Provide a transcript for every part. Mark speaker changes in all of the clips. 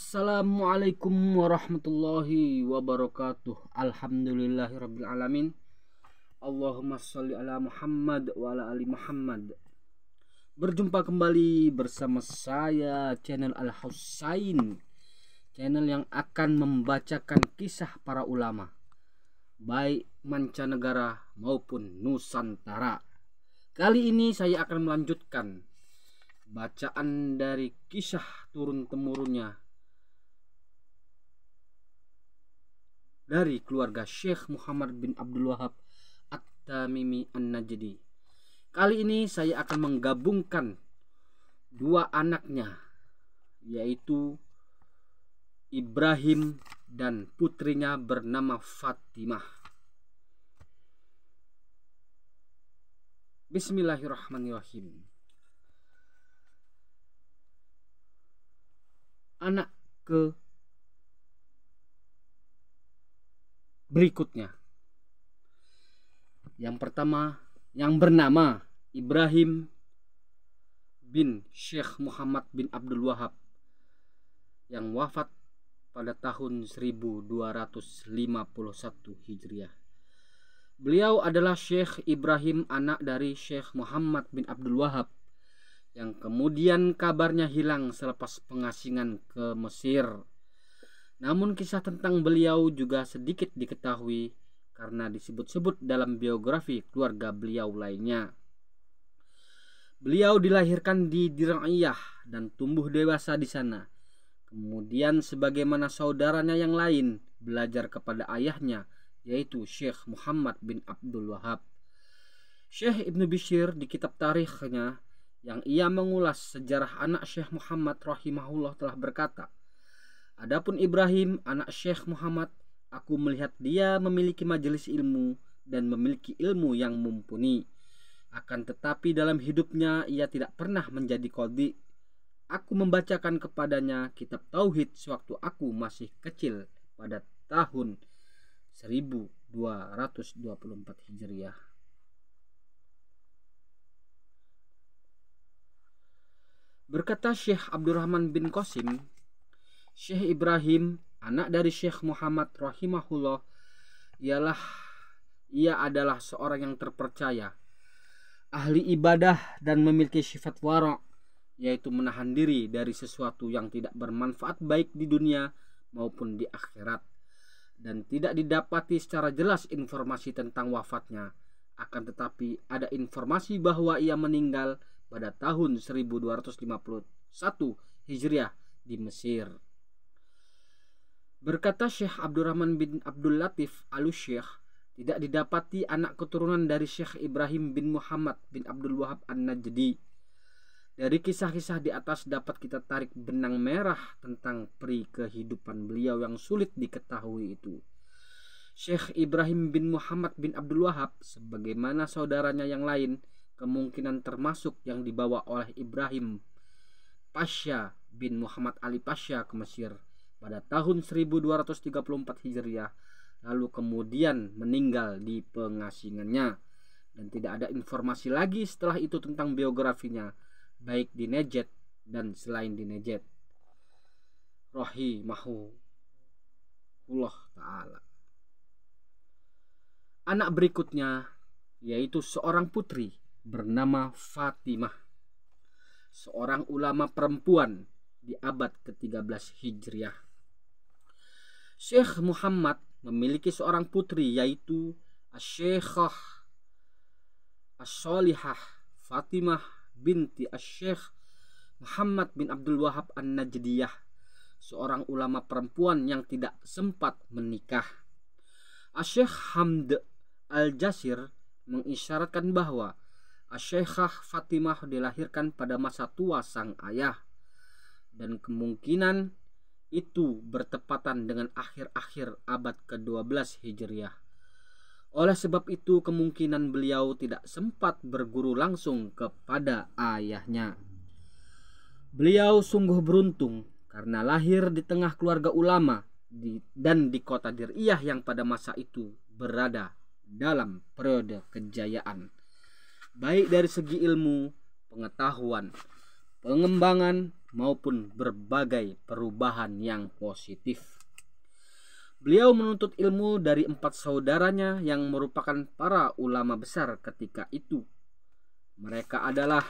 Speaker 1: Assalamualaikum warahmatullahi wabarakatuh. Alhamdulillahirabbil alamin. Allahumma sholli ala Muhammad wa ala ali Muhammad. Berjumpa kembali bersama saya, channel Al-Husain, channel yang akan membacakan kisah para ulama, baik mancanegara maupun Nusantara. Kali ini saya akan melanjutkan bacaan dari kisah turun-temurunnya dari keluarga Syekh Muhammad bin Abdul Wahab At-Tamimi An-Najdi. Kali ini saya akan menggabungkan dua anaknya, yaitu Ibrahim dan putrinya bernama Fatimah. Bismillahirrahmanirrahim. Anak ke berikutnya, yang pertama yang bernama Ibrahim bin Syekh Muhammad bin Abdul Wahab yang wafat pada tahun 1251 Hijriah. Beliau adalah Syekh Ibrahim, anak dari Syekh Muhammad bin Abdul Wahab, yang kemudian kabarnya hilang selepas pengasingan ke Mesir. Namun kisah tentang beliau juga sedikit diketahui karena disebut-sebut dalam biografi keluarga beliau lainnya. Beliau dilahirkan di Dir'iyah dan tumbuh dewasa di sana. Kemudian sebagaimana saudaranya yang lain belajar kepada ayahnya, yaitu Syekh Muhammad bin Abdul Wahab. Syekh Ibnu Bishir di kitab tarikhnya yang ia mengulas sejarah anak Syekh Muhammad rahimahullah telah berkata, "Adapun Ibrahim anak Syekh Muhammad, aku melihat dia memiliki majelis ilmu dan memiliki ilmu yang mumpuni. Akan tetapi dalam hidupnya ia tidak pernah menjadi qadhi. Aku membacakan kepadanya kitab tauhid sewaktu aku masih kecil pada tahun 1224 Hijriah." Berkata Syekh Abdurrahman bin Qasim, Syekh Ibrahim, anak dari Syekh Muhammad rahimahullah, ia adalah seorang yang terpercaya, ahli ibadah dan memiliki sifat wara', yaitu menahan diri dari sesuatu yang tidak bermanfaat baik di dunia maupun di akhirat, dan tidak didapati secara jelas informasi tentang wafatnya. Akan tetapi ada informasi bahwa ia meninggal pada tahun 1251 Hijriah di Mesir. Berkata Syekh Abdurrahman bin Abdul Latif Al-Syekh, tidak didapati anak keturunan dari Syekh Ibrahim bin Muhammad bin Abdul Wahab An-Najdi. Dari kisah-kisah di atas dapat kita tarik benang merah tentang peri kehidupan beliau yang sulit diketahui itu. Syekh Ibrahim bin Muhammad bin Abdul Wahab, sebagaimana saudaranya yang lain, kemungkinan termasuk yang dibawa oleh Ibrahim Pasha bin Muhammad Ali Pasha ke Mesir pada tahun 1234 Hijriah, lalu kemudian meninggal di pengasingannya, dan tidak ada informasi lagi setelah itu tentang biografinya, baik di Najd dan selain di Najd rahimahullah ta'ala. Anak berikutnya yaitu seorang putri bernama Fatimah, seorang ulama perempuan di abad ke-13 Hijriah. Syekh Muhammad memiliki seorang putri, yaitu Asy-Syekhah As-Sholihah Fatimah binti Asy-Syekh Muhammad bin Abdul Wahab An-Najdiyah, seorang ulama perempuan yang tidak sempat menikah. Asy-Syekh Hamd Al-Jasir mengisyaratkan bahwa Asy-Syekhah Fatimah dilahirkan pada masa tua sang ayah, dan kemungkinan itu bertepatan dengan akhir-akhir abad ke-12 Hijriah. Oleh sebab itu kemungkinan beliau tidak sempat berguru langsung kepada ayahnya. Beliau sungguh beruntung karena lahir di tengah keluarga ulama dan di kota Dir'iyah yang pada masa itu berada dalam periode kejayaan, baik dari segi ilmu, pengetahuan, pengembangan, maupun berbagai perubahan yang positif. Beliau menuntut ilmu dari 4 saudaranya yang merupakan para ulama besar ketika itu. Mereka adalah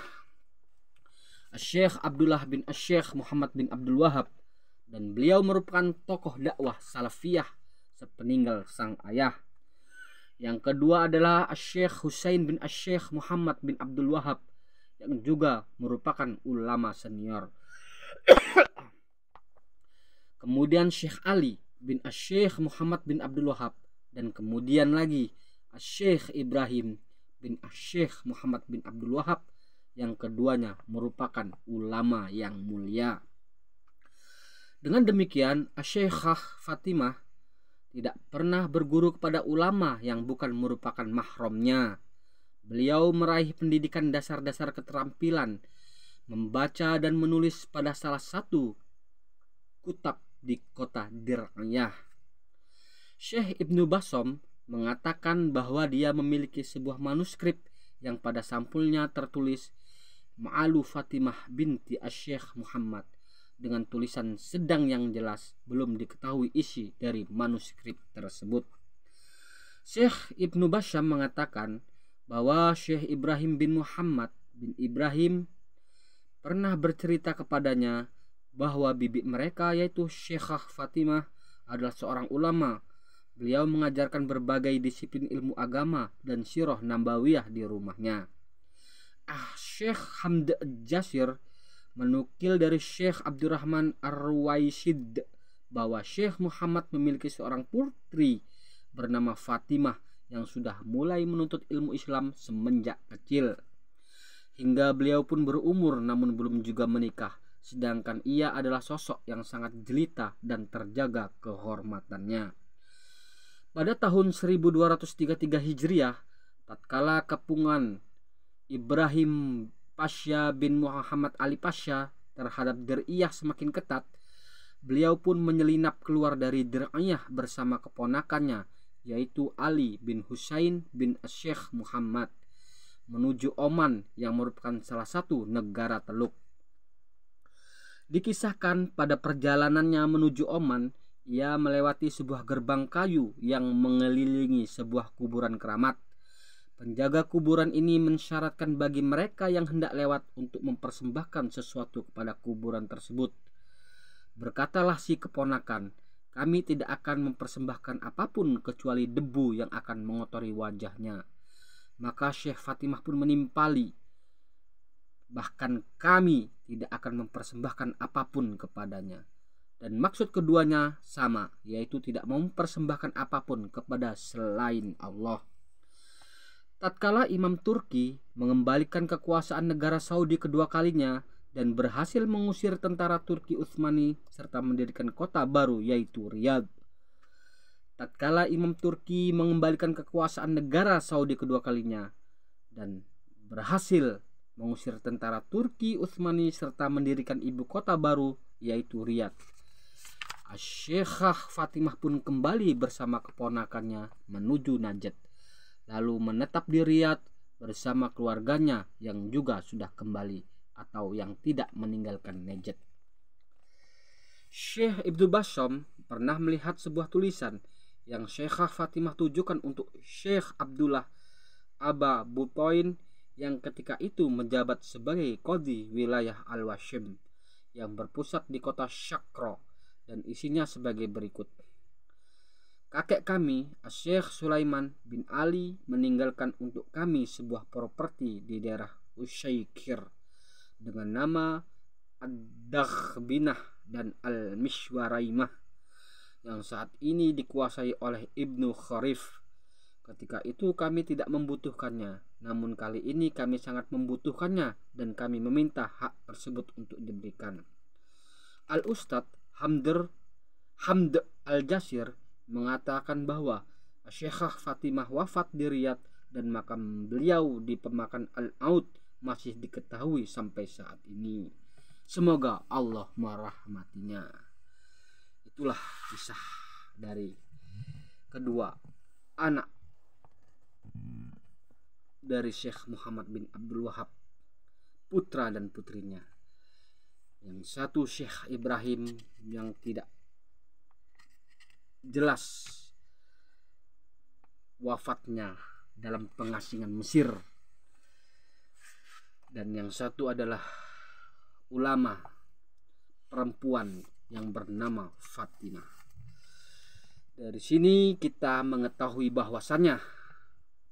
Speaker 1: Syekh Abdullah bin Syekh Muhammad bin Abdul Wahab, dan beliau merupakan tokoh dakwah salafiyah sepeninggal sang ayah. Yang kedua adalah Syekh Husain bin Syekh Muhammad bin Abdul Wahab, yang juga merupakan ulama senior. Kemudian Syekh Ali bin Syekh Muhammad bin Abdul Wahab, dan kemudian lagi Syekh Ibrahim bin Syekh Muhammad bin Abdul Wahab, yang keduanya merupakan ulama yang mulia. Dengan demikian, Syekhah Fatimah tidak pernah berguru kepada ulama yang bukan merupakan mahramnya. Beliau meraih pendidikan dasar-dasar keterampilan membaca dan menulis pada salah satu kutab di kota Dir'iyah. Syekh Ibnu Basom mengatakan bahwa dia memiliki sebuah manuskrip yang pada sampulnya tertulis Ma'alu Fatimah binti Syekh Muhammad dengan tulisan sedang yang jelas, belum diketahui isi dari manuskrip tersebut. Syekh Ibnu Basyam mengatakan bahwa Syekh Ibrahim bin Muhammad bin Ibrahim pernah bercerita kepadanya bahwa bibi mereka yaitu Syekhah Fatimah adalah seorang ulama. Beliau mengajarkan berbagai disiplin ilmu agama dan sirah nabawiyah di rumahnya. Syekh Hamd Jasir menukil dari Syekh Abdurrahman Ar-Ruwaisyid bahwa Syekh Muhammad memiliki seorang putri bernama Fatimah yang sudah mulai menuntut ilmu Islam semenjak kecil. Hingga beliau pun berumur namun belum juga menikah, sedangkan ia adalah sosok yang sangat jelita dan terjaga kehormatannya. Pada tahun 1233 Hijriah, tatkala kepungan Ibrahim Pasha bin Muhammad Ali Pasha terhadap Dir'iyah semakin ketat, beliau pun menyelinap keluar dari Dir'iyah bersama keponakannya yaitu Ali bin Husain bin Syekh Muhammad menuju Oman yang merupakan salah satu negara Teluk. Dikisahkan pada perjalanannya menuju Oman, ia melewati sebuah gerbang kayu yang mengelilingi sebuah kuburan keramat. Penjaga kuburan ini mensyaratkan bagi mereka yang hendak lewat untuk mempersembahkan sesuatu kepada kuburan tersebut. Berkatalah si keponakan, kami tidak akan mempersembahkan apapun kecuali debu yang akan mengotori wajahnya. Maka Syekh Fatimah pun menimpali, bahkan kami tidak akan mempersembahkan apapun kepadanya. Dan maksud keduanya sama, yaitu tidak mempersembahkan apapun kepada selain Allah. Tatkala Imam Turki mengembalikan kekuasaan negara Saudi kedua kalinya dan berhasil mengusir tentara Turki Utsmani serta mendirikan kota baru yaitu Riyadh. Tatkala Imam Turki mengembalikan kekuasaan negara Saudi kedua kalinya dan berhasil mengusir tentara Turki Utsmani serta mendirikan ibu kota baru yaitu Riyadh, Syekhah Fatimah pun kembali bersama keponakannya menuju Najd, lalu menetap di Riyadh bersama keluarganya yang juga sudah kembali atau yang tidak meninggalkan Najd. Syekh Ibnu Basyam pernah melihat sebuah tulisan yang Syekhah Fatimah tujukan untuk Syekh Abdullah Aba Butoin yang ketika itu menjabat sebagai Qadhi wilayah Al-Washim yang berpusat di kota Syakro, dan isinya sebagai berikut. Kakek kami, Syekh Sulaiman bin Ali, meninggalkan untuk kami sebuah properti di daerah Usyaikir dengan nama Ad-Daghbinah dan Al-Mishwaraimah yang saat ini dikuasai oleh Ibnu Kharif. Ketika itu kami tidak membutuhkannya, namun kali ini kami sangat membutuhkannya dan kami meminta hak tersebut untuk diberikan. Al-Ustadz Hamd Al-Jasir mengatakan bahwa Syekhah Fatimah wafat di Riyadh dan makam beliau di pemakan Al-Aud masih diketahui sampai saat ini. Semoga Allah merahmatinya. Itulah kisah dari kedua anak dari Syekh Muhammad bin Abdul Wahab, putra dan putrinya, Yang satu Syekh Ibrahim yang tidak jelas wafatnya dalam pengasingan Mesir, dan yang satu adalah ulama perempuan yang bernama Fatimah. Dari sini kita mengetahui bahwasannya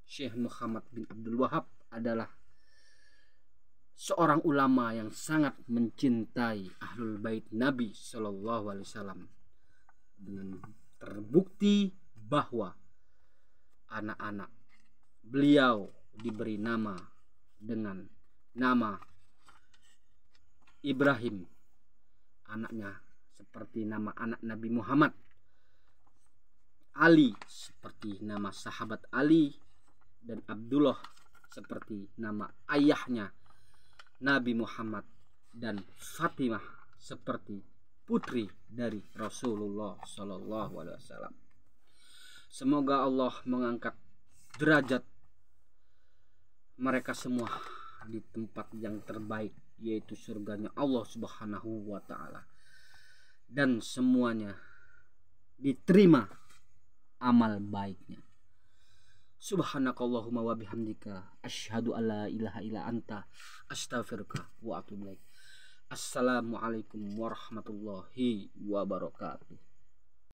Speaker 1: Syekh Muhammad bin Abdul Wahab adalah seorang ulama yang sangat mencintai Ahlul Bait Nabi Shallallahu Alaihi Wasallam, dengan terbukti bahwa anak-anak beliau diberi nama dengan nama Ibrahim, anaknya seperti nama anak Nabi Muhammad, Ali seperti nama sahabat Ali, dan Abdullah seperti nama ayahnya Nabi Muhammad, dan Fatimah seperti putri dari Rasulullah Shallallahu Alaihi Wasallam. Semoga Allah mengangkat derajat mereka semua di tempat yang terbaik, yaitu surganya Allah Subhanahu wa Ta'ala, dan semuanya diterima amal baiknya. Subhanakallahumma wa bihamdika asyhadu alla ilaha illa anta astaghfiruka wa atubu ilaik. Assalamualaikum warahmatullahi wabarakatuh.